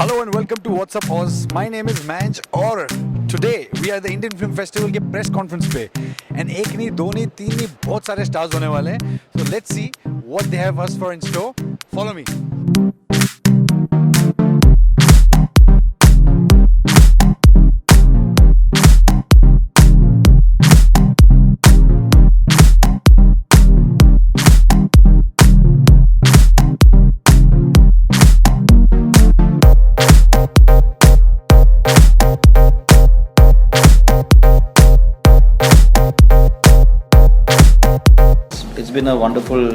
Hello and welcome to WhatsUpAus. My name is Manj और today we are the Indian Film Festival के press conference पे and एक नहीं दो नहीं तीन नहीं बहुत सारे stars होने वाले हैं. So let's see what they have us for in store. Follow me. It's been a wonderful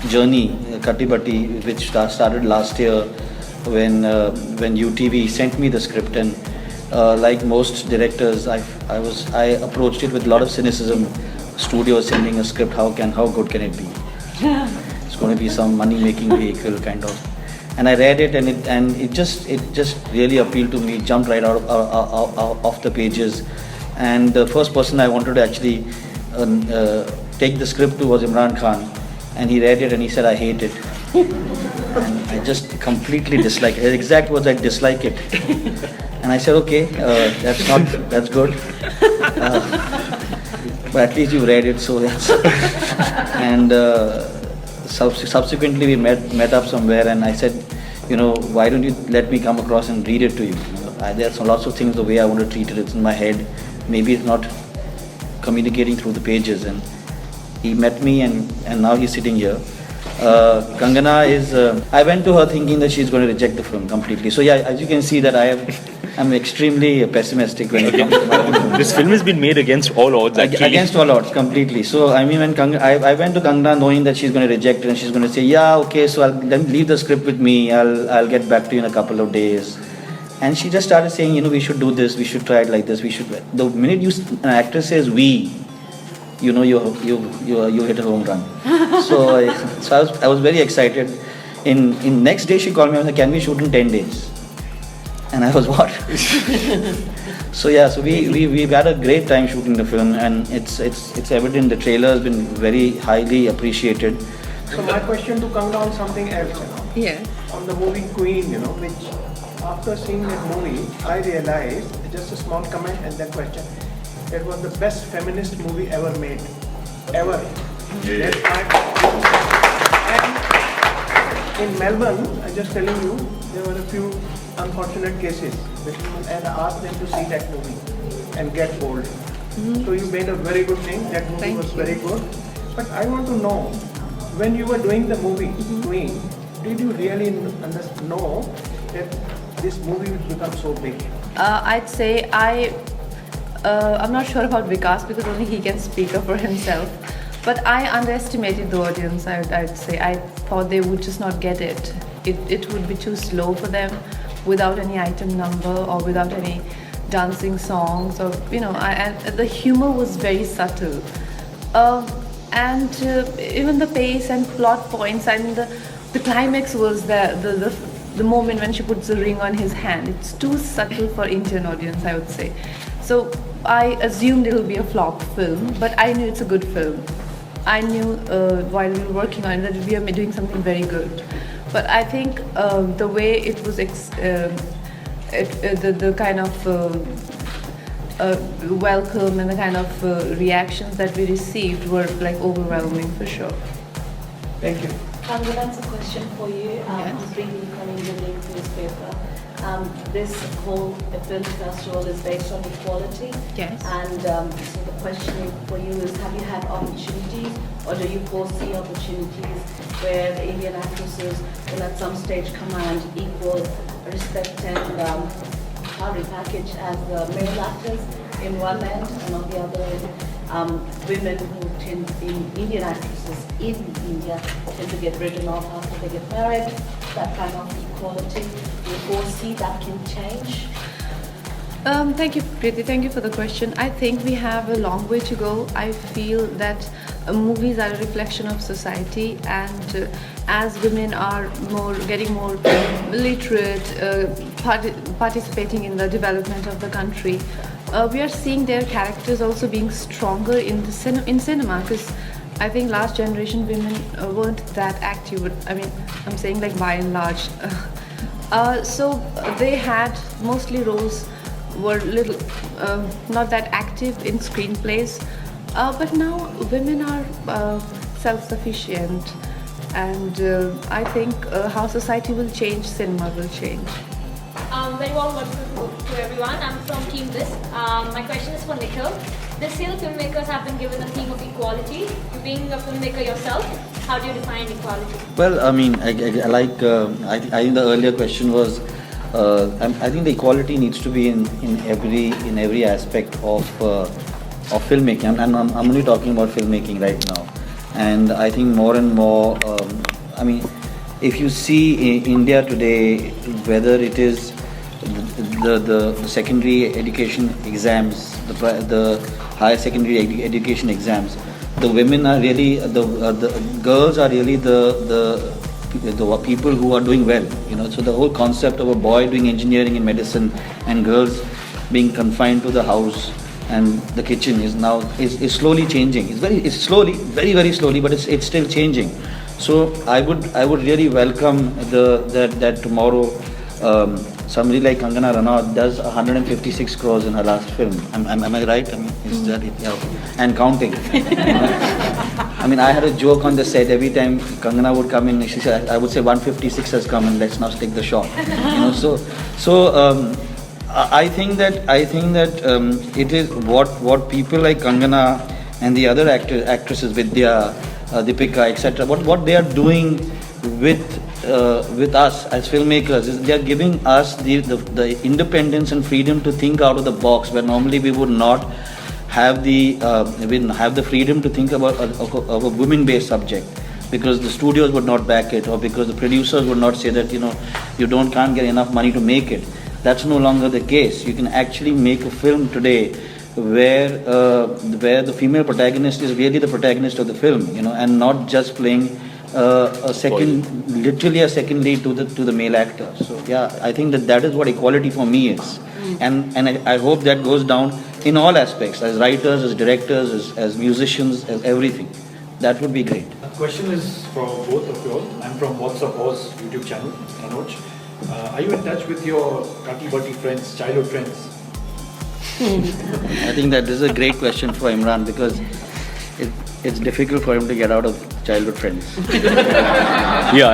journey, Katti Batti, which started last year when UTV sent me the script, and like most directors, I approached it with a lot of cynicism. Studio sending a script, how good can it be? It's going to be some money-making vehicle kind of. And I read it, and it just really appealed to me. Jumped right out off the pages, and the first person I wanted to actually take the script to was Imran Khan, and he read it and he said, I hate it. And I just completely dislike it. Exact words, I dislike it. And I said, okay, that's good. But at least you read it, so that's. And subsequently we met up somewhere, and I said, why don't you let me come across and read it to you? There's lots of things the way I want to treat it. It's in my head. Maybe it's not communicating through the pages, and he met me, and now he's sitting here. Kangana is, I went to her thinking that she's going to reject the film completely. So yeah, as you can see that I'm extremely pessimistic when it comes to my own film. This film has been made against all odds, actually. Against all odds, completely. So I mean, when I went to Kangana knowing that she's going to reject it, and she's going to say, yeah, okay, so then leave the script with me, I'll get back to you in a couple of days. And she just started saying, we should do this, we should try it like this, we should. The minute an actor says we, you hit a home run. So I was very excited. In next day she called me and said, can we shoot in 10 days? And I was, what? So we've had a great time shooting the film, and it's evident. The trailer has been very highly appreciated. So my question to Kangana on something else, Yeah. on the movie Queen, which after seeing that movie, I realized, just a small comment and then question, it was the best feminist movie ever made. Ever. Yeah. And in Melbourne, I'm just telling you, there were a few unfortunate cases. And I asked them to see that movie and get bold. Mm-hmm. So you made a very good thing. That movie was very good. But I want to know, when you were doing the movie Queen, did you really know that this movie will become so big? I'd say I'm not sure about Vikas because only he can speak up for himself. But I underestimated the audience, I'd say. I thought they would just not get it. It would be too slow for them without any item number or without any dancing songs or, and the humor was very subtle. And even the pace and plot points, I mean, the climax was the moment when she puts the ring on his hand. It's too subtle for Indian audience, I would say. So I assumed it'll be a flop film, but I knew it's a good film. I knew while we were working on it that we are doing something very good. But I think the way it was, the kind of welcome and the kind of reactions that we received were like overwhelming for sure. Thank you. Kangana, that's a question for you. I'm reading from Indian newspaper. This whole film festival is based on equality. Yes. And so the question for you is, have you had opportunities, or do you foresee opportunities where the Indian actresses will at some stage command equal respect and salary package as the male actors in one end, and on the other end, women who Indian actresses in India tend to get written off after they get married, that kind of equality. Do you foresee that can change? Thank you, Preeti. Thank you for the question. I think we have a long way to go. I feel that movies are a reflection of society, and as women are getting more literate, participating in the development of the country, we are seeing their characters also being stronger in cinema, because I think last generation women weren't that active. I mean, I'm saying like by and large. They had mostly roles were little not that active in screenplays, but now women are self-sufficient, and I think how society will change, cinema will change. Very warm welcome to everyone. I'm from Team This. My question is for Nikhil. This year, filmmakers have been given a theme of equality. You being a filmmaker yourself, how do you define equality? Well, I mean, I think the earlier question was, I think the equality needs to be in every aspect of filmmaking, and I'm only talking about filmmaking right now. And I think more and more, I mean, if you see in India today, whether it is the secondary education exams, the higher secondary education exams, the women are really the girls are really the people who are doing well. So the whole concept of a boy doing engineering and medicine and girls being confined to the house and the kitchen is slowly changing. It's slowly, very very slowly, but it's still changing. So I would really welcome that tomorrow somebody like Kangana Ranaut does 156 crores in her last film. Am I right? I mean, is that it? Yeah. And counting. I mean, I had a joke on the set. Every time Kangana would come in, she said, I would say 156 has come and let's now stick the shot. I think that it is what people like Kangana and the other actresses, Vidya, Deepika, etc., what they are doing with us as filmmakers is they are giving us the independence and freedom to think out of the box, where normally we would not have the freedom to think about a women-based subject, because the studios would not back it, or because the producers would not say that you can't get enough money to make it. That's no longer the case. You can actually make a film today where the female protagonist is really the protagonist of the film, and not just playing literally a second lead to the male actor. So yeah, I think that is what equality for me is, and I hope that goes down in all aspects, as writers, as directors, as musicians, as everything. That would be great. The question is for both of you all. I'm from WhatsUpAus YouTube channel, Manoj. Are you in touch with your Katti Batti friends, childhood friends? I think that this is a great question for Imran, because it's difficult for him to get out of childhood friends. Yeah,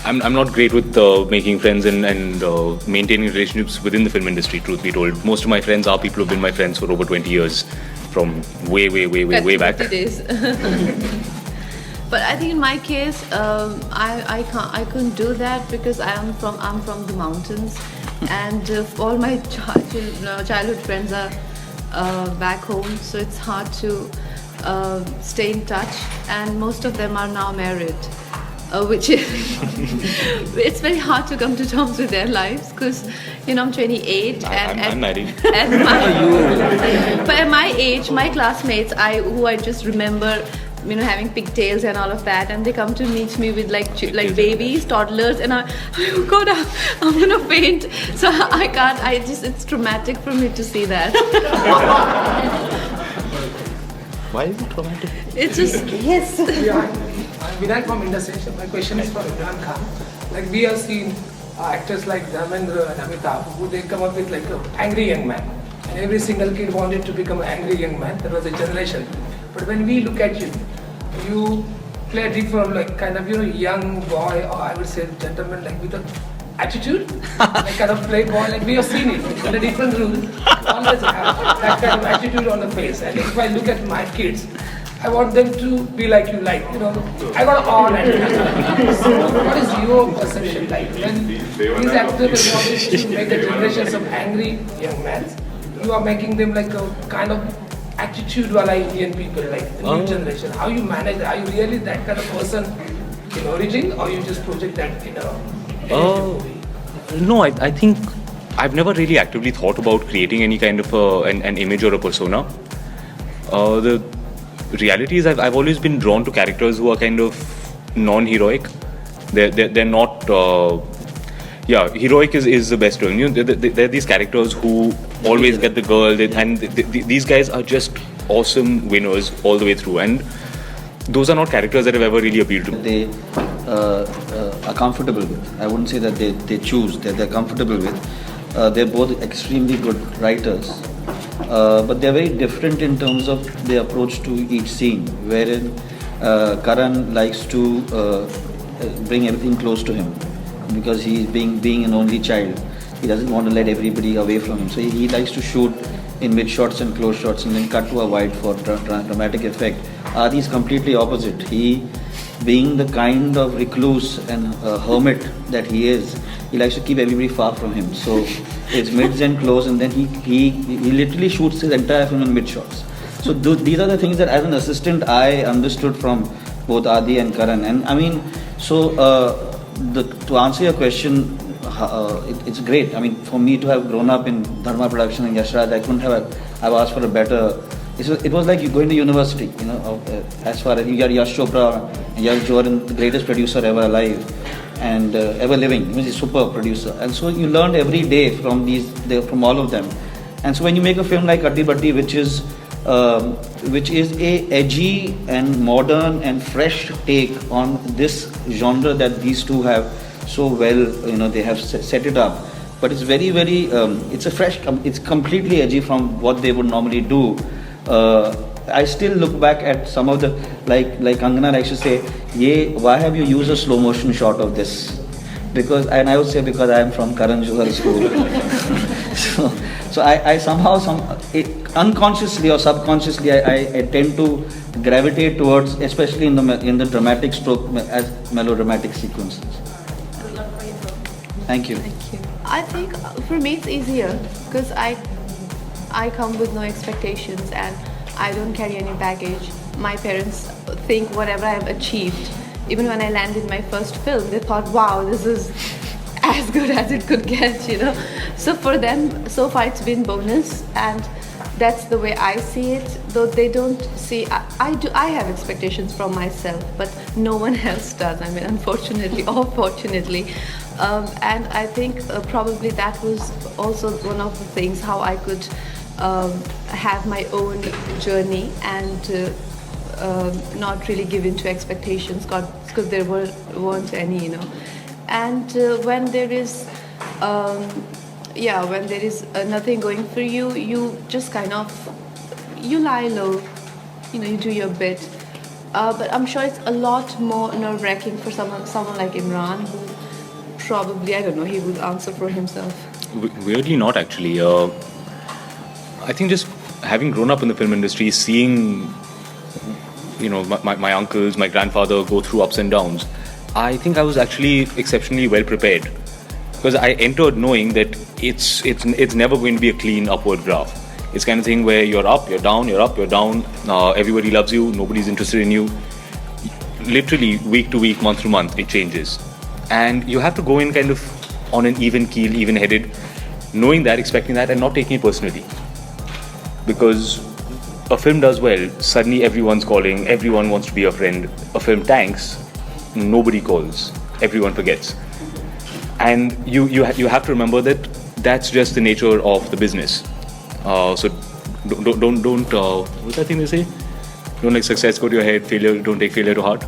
I'm not great with making friends and maintaining relationships within the film industry, truth be told. Most of my friends are people who've been my friends for over 20 years, from way back. Days. But I think in my case, I couldn't do that because I'm from the mountains, and all my childhood friends are back home, so it's hard to stay in touch, and most of them are now married, which is it's very hard to come to terms with their lives, because I'm 28 and I'm married. But at my age, my classmates who I just remember having pigtails and all of that, and they come to meet me with like babies, toddlers, and oh God, I'm gonna faint. So I can't. It's traumatic for me to see that. Why is it traumatic? It's just yes. I'm Vinayak from industry. My question is for Imran Khan. Like we have seen actors like Dharmendra and Amitabh, who they come up with like an angry young man, and every single kid wanted to become an angry young man. There was a generation. But when we look at you, you play a different, like kind of young boy, or I would say gentleman, like with an attitude, like kind of playboy. Like we have seen it in a different room. Always have that kind of attitude on the face. And if I look at my kids, I want them to be like you, like I got on and so what is your perception like when these actors want to make a generations of angry young men? You are making them like a kind of attitude wala Indian people, like the new generation. How you manage that? Are you really that kind of person in origin, or you just project that in a No, I think I've never really actively thought about creating any kind of an image or a persona. The reality is I've always been drawn to characters who are kind of non-heroic. They're not. Heroic is the best term. They're these characters who always get the girl, and these guys are just awesome winners all the way through. And those are not characters that have ever really appealed to me. They are comfortable with. I wouldn't say that they choose, that they're comfortable with. They're both extremely good writers, but they're very different in terms of their approach to each scene, wherein Karan likes to bring everything close to him because he's being an only child. He doesn't want to let everybody away from him. So he likes to shoot in mid shots and close shots and then cut to a wide for dramatic effect. Adi is completely opposite. He, being the kind of recluse and hermit that he is, he likes to keep everybody far from him. So it's mids and close, and then he literally shoots his entire film in mid shots. So these are the things that as an assistant I understood from both Adi and Karan. And I mean, so to answer your question, it's great. I mean, for me to have grown up in Dharma production and Yashraj, I couldn't have. I've asked for a better. It was like you going to university, you know. As far as you got Yash Chopra, Yash Joran, the greatest producer ever alive and ever living. He's a superb producer, and so you learned every day from all of them. And so when you make a film like Katti Batti, which is a edgy and modern and fresh take on this genre that these two have so well, you know, they have set it up, but it's very, very, it's completely edgy from what they would normally do. I still look back at some of the, like Kangana likes to say, why have you used a slow motion shot of this? And I would say because I am from Karan Johar school. so I somehow, unconsciously or subconsciously, I tend to gravitate towards, especially in the dramatic stroke, as melodramatic sequences. Thank you. Thank you. I think for me it's easier because I come with no expectations and I don't carry any baggage. My parents think whatever I have achieved, even when I landed my first film, they thought, wow, this is as good as it could get, you know. So for them, so far it's been bonus, and that's the way I see it. Though they don't see, I have expectations from myself, but no one else does. I mean, unfortunately or fortunately. And I think probably that was also one of the things how I could have my own journey and not really give in to expectations because there weren't any, you know. And when there is nothing going for you, you just kind of, you lie low, you know, you do your bit. But I'm sure it's a lot more nerve-wracking for someone like Imran, who probably, I don't know, he would answer for himself. Weirdly not, actually. I think just having grown up in the film industry, seeing, you know, my uncles, my grandfather go through ups and downs, I think I was actually exceptionally well prepared, because I entered knowing that it's never going to be a clean upward graph. It's kind of thing where you're up, you're down, you're up, you're down. Everybody loves you, nobody's interested in you. Literally week to week, month to month, it changes. And you have to go in kind of on an even keel, even-headed, knowing that, expecting that, and not taking it personally. Because a film does well, suddenly everyone's calling, everyone wants to be a friend. A film tanks, nobody calls, everyone forgets. And you have to remember that that's just the nature of the business. So don't what's that thing they say? Don't let success go to your head, don't take failure to heart.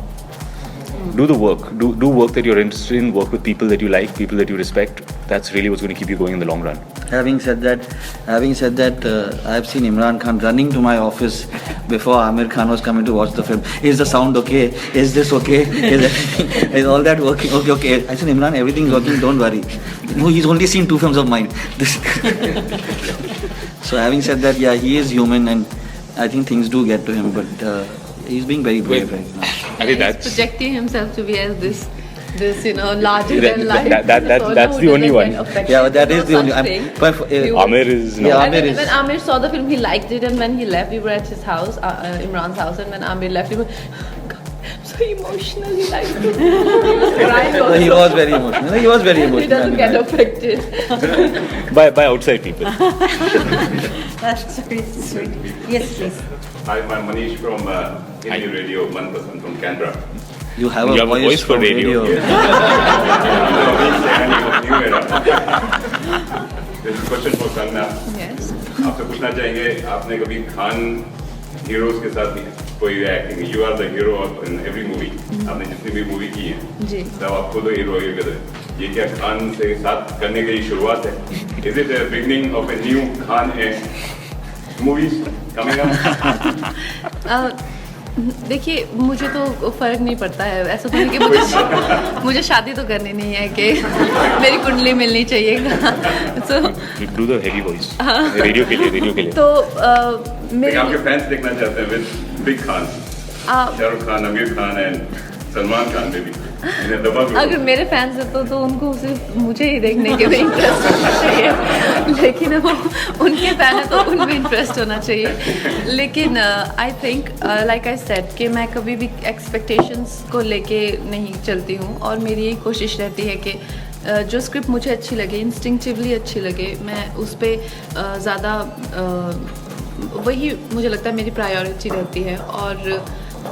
Do the work. Do work that you're interested in. Work with people that you like, people that you respect. That's really what's going to keep you going in the long run. Having said that, I've seen Imran Khan running to my office before Amir Khan was coming to watch the film. Is the sound okay? Is this okay? Is all that working? Okay. I said, Imran, everything's working. Don't worry. No, he's only seen 2 films of mine. So having said that, yeah, he is human, and I think things do get to him, but he's being very brave right now. I think that's projecting himself to be as this you know, larger than life. That's the only one. Yeah, but that is the only one. Amir is no. Yeah, When Amir saw the film, he liked it, and when he left, we were at his house, Imran's house, and when Amir left, he was so emotional. He liked it. He was crying. No, he was very emotional. He doesn't get affected by outside people. That's very sweet. Yes, please. Hi, I'm Manish from Hindi Radio, Manpasan from Canberra. You have a voice for radio. This is a question for Kangana. Yes. आपसे पूछना चाहेंगे, आपने कभी Khan heroes के साथ कोई acting, you are the hero in every movie, आपने जितनी भी मूवी की है जी। तब आप खुद हीरो ये ये क्या खान से साथ करने की शुरुआत है? Is it beginning of a new Khan movies coming up? देखिए, मुझे तो फर्क नहीं पड़ता है, ऐसा तो नहीं कि मुझे शादी तो करनी नहीं है कि मेरी कुंडली मिलनी चाहिए। So, do the heavy voice radio के लिए तो मेरे आपके फैंस देखना चाहते हैं with big Khan, Shahrukh Khan, Aamir Khan and Salman Khan में भी अगर मेरे फैंस हैं तो उनको सिर्फ मुझे ही देखने के लिए इंटरेस्ट होना चाहिए, लेकिन वो उनके फैन है तो उनमें इंटरेस्ट होना चाहिए। लेकिन I think like I said कि मैं कभी भी एक्सपेक्टेशंस को लेके नहीं चलती हूँ, और मेरी यही कोशिश रहती है कि जो स्क्रिप्ट मुझे अच्छी लगे, इंस्टिंक्टिवली अच्छी लगे, मैं उस पर ज़्यादा वही मुझे लगता है मेरी प्रायोरिटी रहती है। और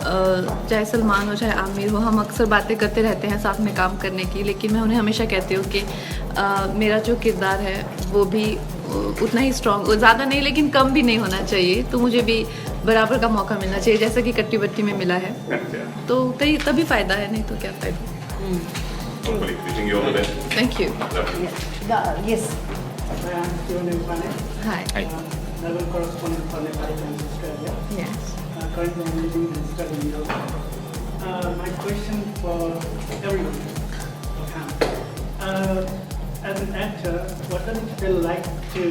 चाहे सलमान हो चाहे आमिर हो, हम अक्सर बातें करते रहते हैं साथ में काम करने की, लेकिन मैं उन्हें हमेशा कहती हूँ कि मेरा जो किरदार है वो भी उतना ही स्ट्रॉन्ग, ज़्यादा नहीं लेकिन कम भी नहीं होना चाहिए, तो मुझे भी बराबर का मौका मिलना चाहिए जैसा कि कट्टी बट्टी में मिला है। तो तभी फ़ायदा है, नहीं तो क्या फ़ायदा। Thank you. Yes. Hi. Melbourne correspondent for Nepali Times Australia. Yes. Currently I'm living and studying yoga. My question for everyone. As an actor, what does it feel like to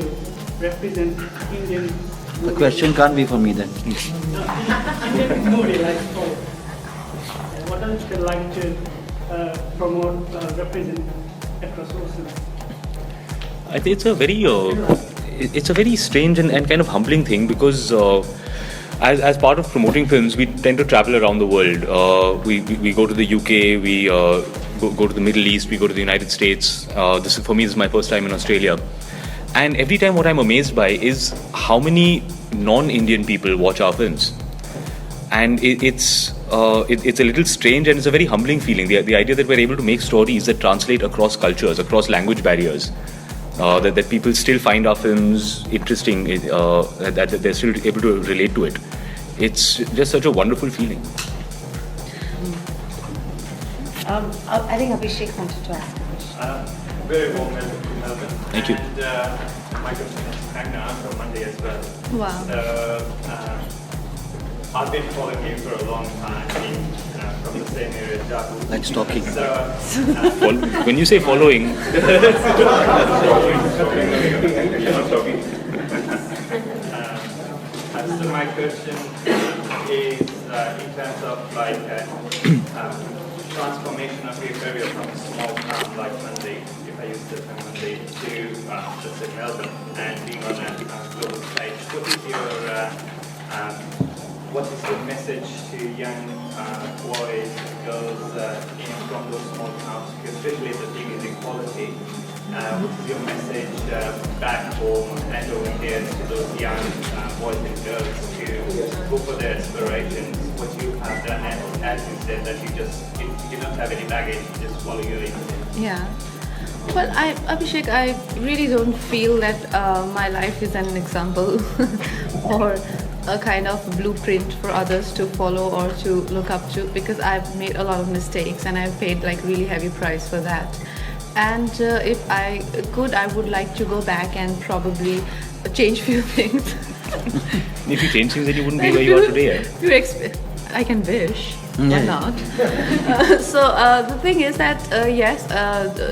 represent Indian movie? The question can't be for me then. Indian movie like Bollywood. What does it feel like to promote, represent across oceans? I think it's a very strange and kind of humbling thing, because as part of promoting films, we tend to travel around the world. We go to the UK, we go to the Middle East, we go to the United States. For me, this is my first time in Australia. And every time what I'm amazed by is how many non-Indian people watch our films. And it's a little strange, and it's a very humbling feeling. The idea that we're able to make stories that translate across cultures, across language barriers. That people still find our films interesting, that they're still able to relate to it. It's just such a wonderful feeling. I think Abhishek wanted to ask a question. Very warm welcome to Melbourne. Thank you. And my question is Kangana from Monday as well. Wow. So, I've been following you for a long time, from the same area as Jabu. Like stalking. So, When you say following, so my question is in terms of like transformation of your career from a small town like Monday, if I use the term Monday, to let's say Melbourne and being on a global stage. What is your message to young boys, girls from those small towns, especially the thing is equality? What is your message back home and over here to those young boys and girls to go for their aspirations? What you have done, and as you said, that you don't have any baggage, you just follow your instinct. Yeah. Well, Abhishek, I really don't feel that my life is an example or a kind of blueprint for others to follow or to look up to, because I've made a lot of mistakes and I've paid like really heavy price for that. And if I could, I would like to go back and probably change few things. if you change things, then you wouldn't be where you are today. I can wish. Why not? So the thing is that yes,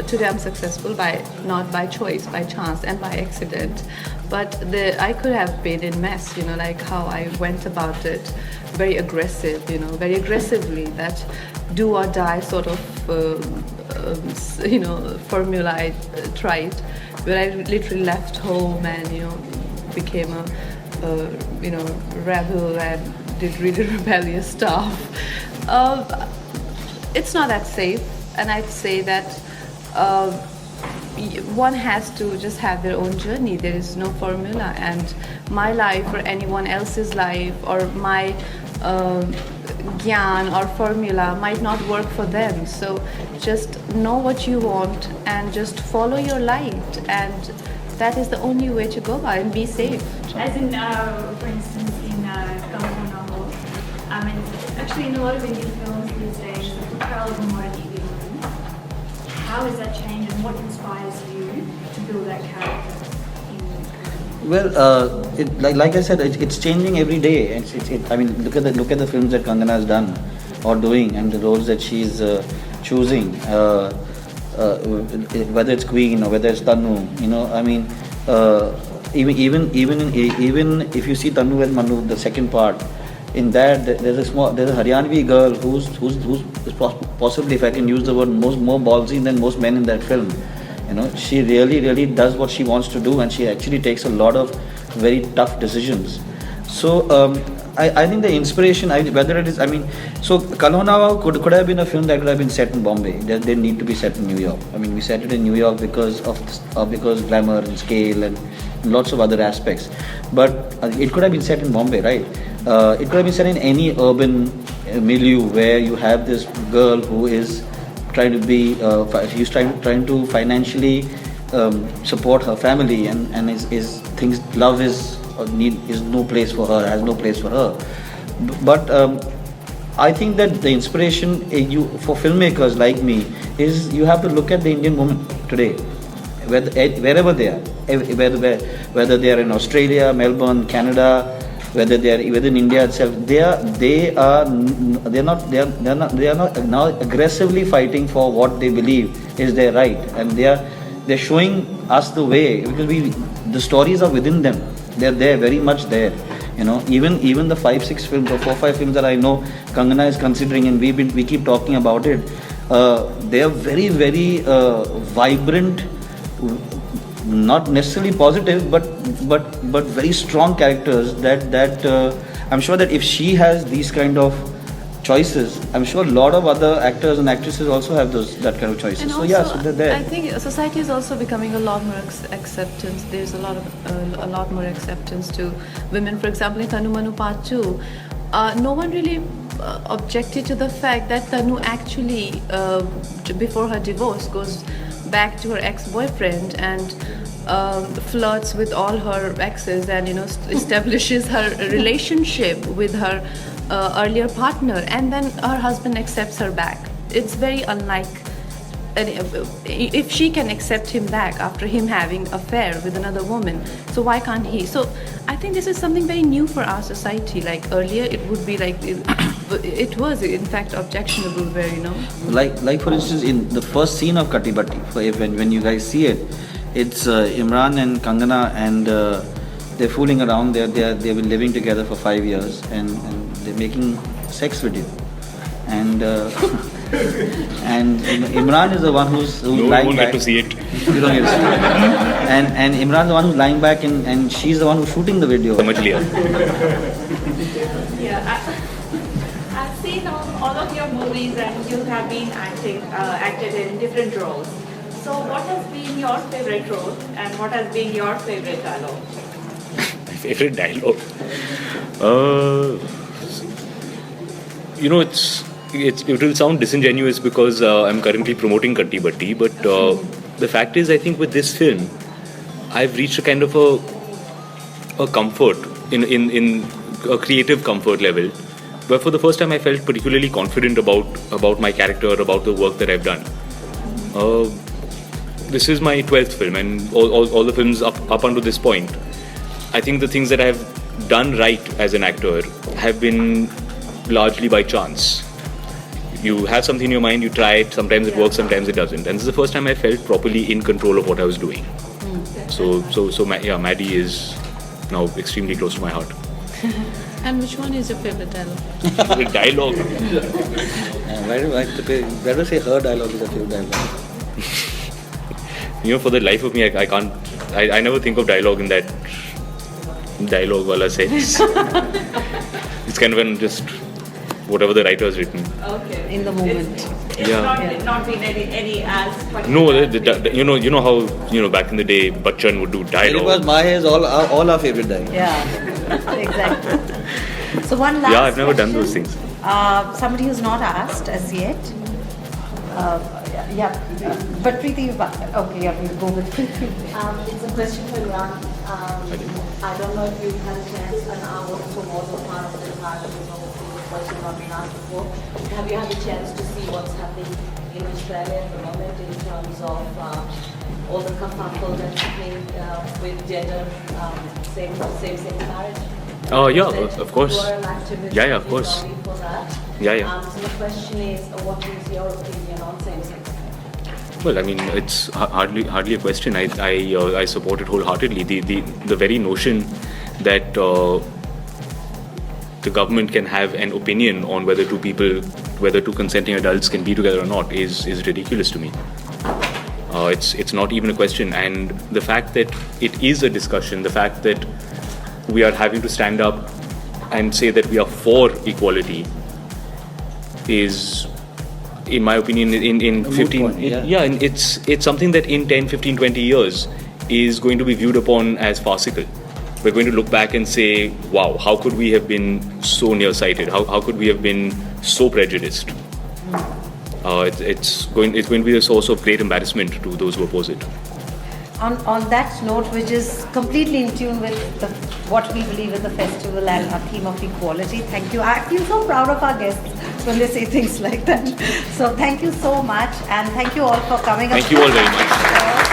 today I'm successful not by choice, by chance and by accident. But I could have been in mess, like how I went about it, very aggressive, very aggressively, that do or die sort of, formula I tried, where I literally left home and, became a rebel and did really rebellious stuff. It's not that safe, and I'd say that one has to just have their own journey. There is no formula, and my life or anyone else's life or my gyan or formula might not work for them. So just know what you want and just follow your light, and that is the only way to go about and be safe. As in, for instance, in Kangana Ranaut, seen a lot of Indian films these days, the portrayal of a monarchy woman. How has that changed and what inspires you to build that character? Well, like I said, it's changing every day. I mean, look at the films that Kangana has done or doing, and the roles that she's choosing. Whether it's Queen or whether it's Tanu, I mean, even if you see Tanu and Manu, the second part, in that there's a Haryanvi girl who's possibly, if I can use the word, more ballsy than most men in that film. She really does what she wants to do, and she actually takes a lot of very tough decisions. So I think the inspiration, whether it is, so Kalonava could have been a film that could have been set in Bombay. They didn't need to be set in New York. We set it in New York because glamour and scale and lots of other aspects. But it could have been set in Bombay, right? It could have been set in any urban milieu where you have this girl who is trying to be, she's trying to financially support her family, and is thinks love is no place for her, has no place for her. But I think that the inspiration for filmmakers like me is you have to look at the Indian woman today, wherever they are, whether they are in Australia, Melbourne, Canada, whether they are within India itself, they are not now aggressively fighting for what they believe is their right, and they're showing us the way, because the stories are within them. They're there, very much there. Even the 5-6 films or 4-5 films that I know Kangana is considering, and we keep talking about it. They are very, very vibrant, not necessarily positive, but very strong characters. That I'm sure that if she has these kind of choices, I'm sure a lot of other actors and actresses also have that kind of choices. And so also, yeah, so they're there. I think society is also becoming a lot more acceptance. There's a lot more acceptance to women. For example, in Tanu Manu Part 2, no one really objected to the fact that Tanu actually, before her divorce, goes back to her ex-boyfriend and flirts with all her exes, and establishes her relationship with her earlier partner, and then her husband accepts her back. It's very unlike, if she can accept him back after him having an affair with another woman, so why can't he? So I think this is something very new for our society. Like earlier it would be like it was in fact objectionable, where like for instance, in the first scene of Katti Batti, when you guys see it, it's Imran and Kangana, and they're fooling around. They've been living together for 5 years, and they're making sex with you, and Imran is the one who's lying back. To see it. You don't get to see it. And Imran is the one who's lying back, and she's the one who's shooting the video. I've seen all of your movies, and you have been acted in different roles. So what has been your favorite role, and what has been your favorite dialogue? My favorite dialogue? It will sound disingenuous because I'm currently promoting Katti Batti, but the fact is, I think with this film, I've reached a kind of a comfort in a creative comfort level, where for the first time I felt particularly confident about my character, about the work that I've done. This is my 12th film, and all the films up until this point, I think the things that I have done right as an actor have been largely by chance. You have something in your mind, you try it, sometimes it works, sometimes it doesn't. And this is the first time I felt properly in control of what I was doing. Maddie is now extremely close to my heart. And which one is your favorite dialogue? Favorite dialogue? Why do I say her dialogue is a favorite dialogue? For the life of me, I can't. I never think of dialogue in that dialogue wala sense. It's kind of just whatever the writer has written. Okay. In the moment. It's not been any as particular. No, you know how back in the day Bachchan would do dialogue. It was Maya is all our favorite dialogue. Yeah, exactly. So one last. Yeah, I've never question. done those things. Somebody who's not asked as yet. But Preeti, okay, yeah, we'll go with Preeti. It's a question for Imran. I don't know if you had a chance, and I also was a part of the party. question not been asked before. Have you had a chance to see what's happening in Australia at the moment in terms of all the kerfuffle that's happening with gender same-sex marriage? Yeah, of course. You are an activist. Yeah, of course. For that. Yeah. So the question is, what is your opinion on same-sex? Well, I mean, it's hardly a question. I support it wholeheartedly. The very notion that the government can have an opinion on whether two consenting adults can be together or not is ridiculous to me. It's not even a question, and the fact that it is a discussion, the fact that we are having to stand up and say that we are for equality is, in my opinion, in 15 and it's something that in 10, 15, 20 years is going to be viewed upon as farcical. We're going to look back and say, wow, how could we have been so nearsighted? How could we have been so prejudiced? It's going to be a source of great embarrassment to those who oppose it. On that note, which is completely in tune with what we believe is the festival and our theme of equality, thank you. I feel so proud of our guests when they say things like that. So thank you so much, and thank you all for coming. Thank you all very much.